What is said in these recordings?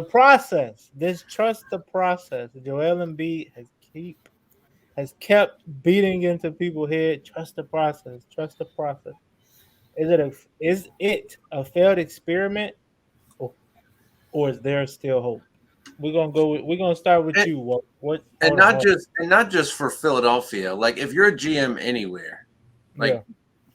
process. Just trust the process. Joel Embiid has kept beating into people's head. Trust the process. Trust the process. Is it a failed experiment, or, or is there still hope? We're gonna start with And, you. What? and Hold on. not Hold on. just for Philadelphia. Like if you're a GM anywhere, Yeah. like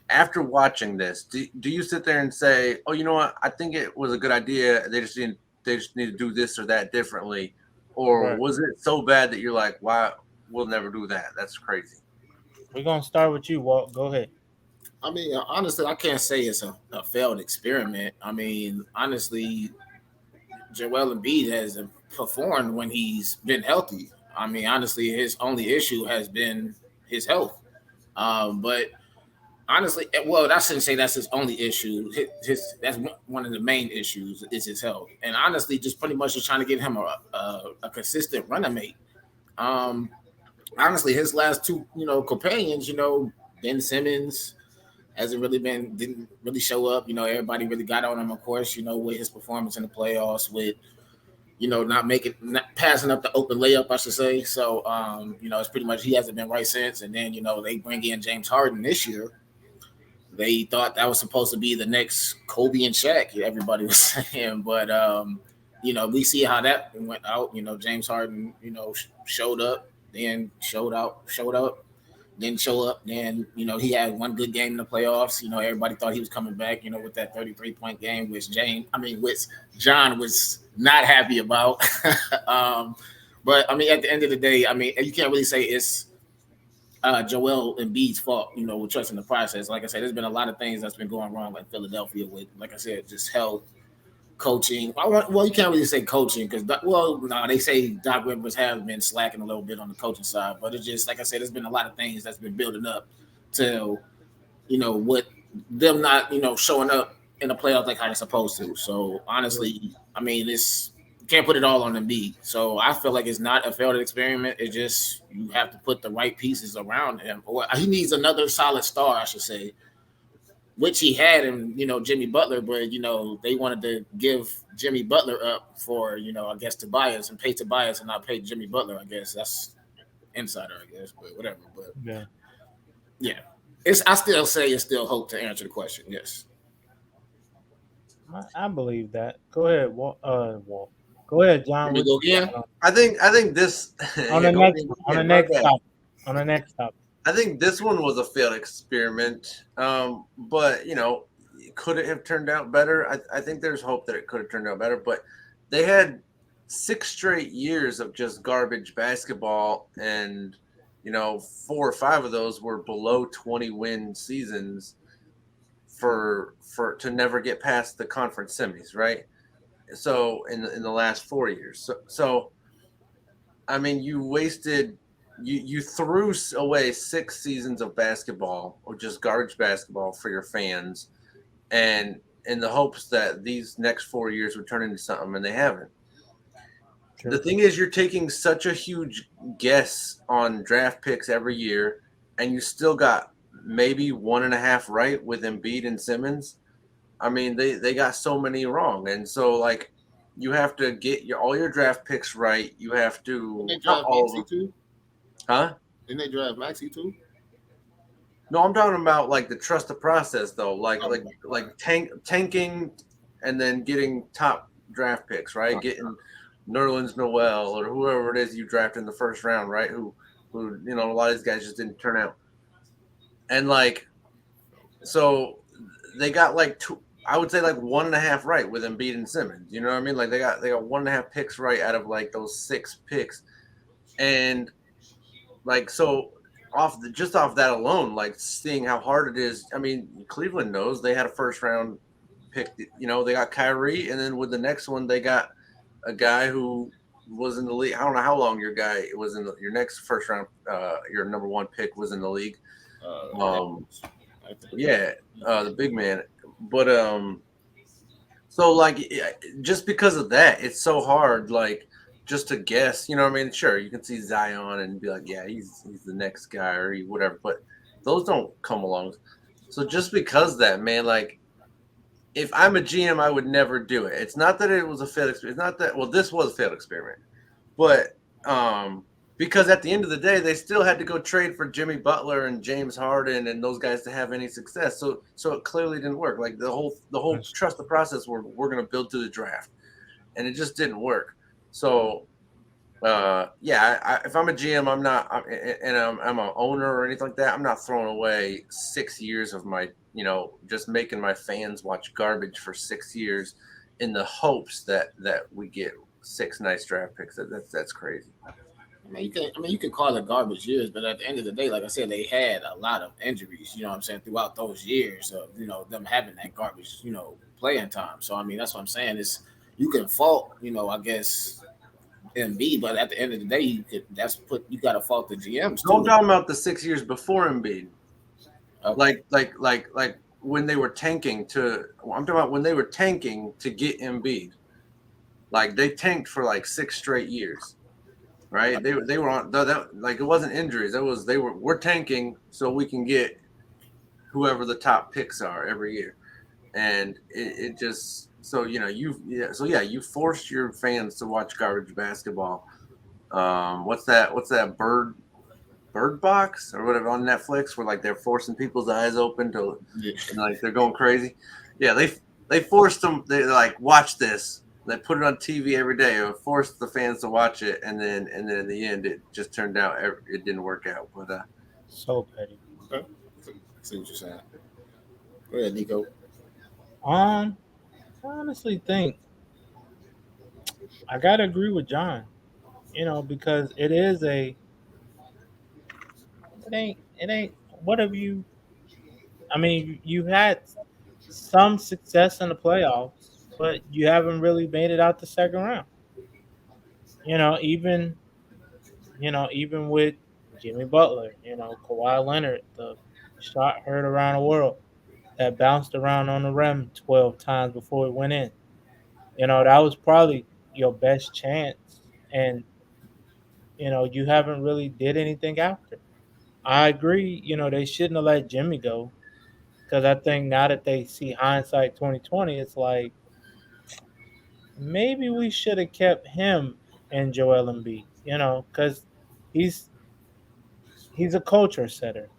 after watching this, do you sit there and say, "Oh, you know what? I think it was a good idea. They just need to do this or that differently," or Right. was it so bad that you're like, "Why? We'll never do that. That's crazy." We're gonna start with you, Walt. Go ahead. I mean, honestly, I can't say it's a failed experiment. I mean, honestly, Joel Embiid has performed when he's been healthy. I mean, honestly, his only issue has been his health. But honestly, well, I shouldn't say that's his only issue. That's one of the main issues is his health, and honestly, just pretty much just trying to get him a consistent running mate. Um, honestly, his last two companions, Ben Simmons hasn't really didn't really show up. Everybody really got on him, of course. With his performance in the playoffs, with not passing up the open layup, I should say. So, it's pretty much he hasn't been right since. And then they bring in James Harden this year. They thought that was supposed to be the next Kobe and Shaq. Everybody was saying, but we see how that went out. James Harden, showed up, then showed up, didn't show up. Then he had one good game in the playoffs. Everybody thought he was coming back. With that 33-point game, which John was not happy about. But I mean, at the end of the day, I mean, you can't really say it's Joel Embiid's fault. With trusting the process. Like I said, there's been a lot of things that's been going wrong in Philadelphia with, like I said, just health, coaching. Well, you can't really say coaching because, no, they say Doc Rivers has been slacking a little bit on the coaching side, but it's just like I said, there's been a lot of things that's been building up to, what them not, showing up in the playoffs like how they're supposed to. So honestly, I mean, you can't put it all on Embiid. So I feel like it's not a failed experiment. It's just you have to put the right pieces around him, or he needs another solid star, I should say, which he had in Jimmy Butler, but they wanted to give Jimmy Butler up for I guess Tobias and pay Tobias and not pay Jimmy Butler. I guess that's insider, I guess, but whatever. But Yeah. yeah, I still say it's still hope to answer the question. Yes. I believe that. Go ahead, Walt. Walt. Go ahead, John. Here we What go you again. got I think this. on Yeah, the go next ahead. one? On Yeah, the my next bad. topic. On the next topic. I think this one was a failed experiment, but could it have turned out better? I think there's hope that it could have turned out better, but they had 6 straight years of just garbage basketball, and 4 or 5 of those were below 20 win seasons for to never get past the conference semis, right? So in the last 4 years, so I mean, you threw away 6 seasons of basketball or just garbage basketball for your fans, and in the hopes that these next 4 years would turn into something, and they haven't. The True. thing is, you're taking such a huge guess on draft picks every year, and you still got maybe 1.5 right with Embiid and Simmons. I mean, they got so many wrong, and so like you have to get all your draft picks right. You have Didn't to they not draft all of Maxi them, too? huh? Didn't they draft Maxi too? No, I'm talking about like the trust the process though, like Oh, like like tanking and then getting top draft picks, right? Getting Nerlens Noel or whoever it is you draft in the first round, right? Who a lot of these guys just didn't turn out, and like so they got like two. I would say like 1.5 right with Embiid and Simmons. You know what I mean? Like they got 1.5 picks right out of like those 6 picks, and like so just off that alone, like seeing how hard it is. I mean, Cleveland knows they had a first round pick. They got Kyrie, and then with the next one, they got a guy who was in the league. I don't know how long your guy was in your next first round. Your number one pick was in the league. Um, yeah, the big man. But so like just because of that, it's so hard. Like just to guess, you know what I mean? Sure, you can see Zion and be like, yeah, he's the next guy or whatever, but those don't come along. So just because that, man, like if I'm a GM, I would never do it. It's not that it was a failed experiment. It's not that, well, this was a failed experiment, but because at the end of the day, they still had to go trade for Jimmy Butler and James Harden and those guys to have any success. So it clearly didn't work. Like the whole That's trust the process. We're going to build to the draft, and it just didn't work. So yeah, if I'm a GM, I'm not, and I'm an owner or anything like that. I'm not throwing away 6 years of my, just making my fans watch garbage for 6 years in the hopes that we get six nice draft picks. That's crazy. You can call it garbage years, but at the end of the day, like I said, they had a lot of injuries. You know what I'm saying throughout those years of them having that garbage playing time. So I mean that's what I'm saying is you can fault I guess MB, but at the end of the day, you got to fault the GMs No, I'm too. talking about the 6 years before Embiid, Okay. like when they were tanking to. I'm talking about when they were tanking to get Embiid. Like they tanked for like 6 straight years, right? They were on like it wasn't injuries. It was we're tanking so we can get whoever the top picks are every year, and it just so you forced your fans to watch garbage basketball. What's that Birdbox or whatever on Netflix where like they're forcing people's eyes open to Yeah. and like they're going crazy. Yeah, they forced them. They're like, watch this. They put it on TV every day. It forced the fans to watch it, and then in the end, it just turned out it didn't work out. But so petty. Okay. See what you're saying. Go ahead, Nico. Um, I honestly think I gotta agree with John. Because it ain't. What have you? I mean, you had some success in the playoffs, but you haven't really made it out the second round. Even even with Jimmy Butler, Kawhi Leonard, the shot heard around the world that bounced around on the rim 12 times before it went in. That was probably your best chance, and you haven't really did anything after. I agree. They shouldn't have let Jimmy go because I think now that they see hindsight 2020, it's like maybe we should have kept him and Joel Embiid. Because he's he's a culture setter.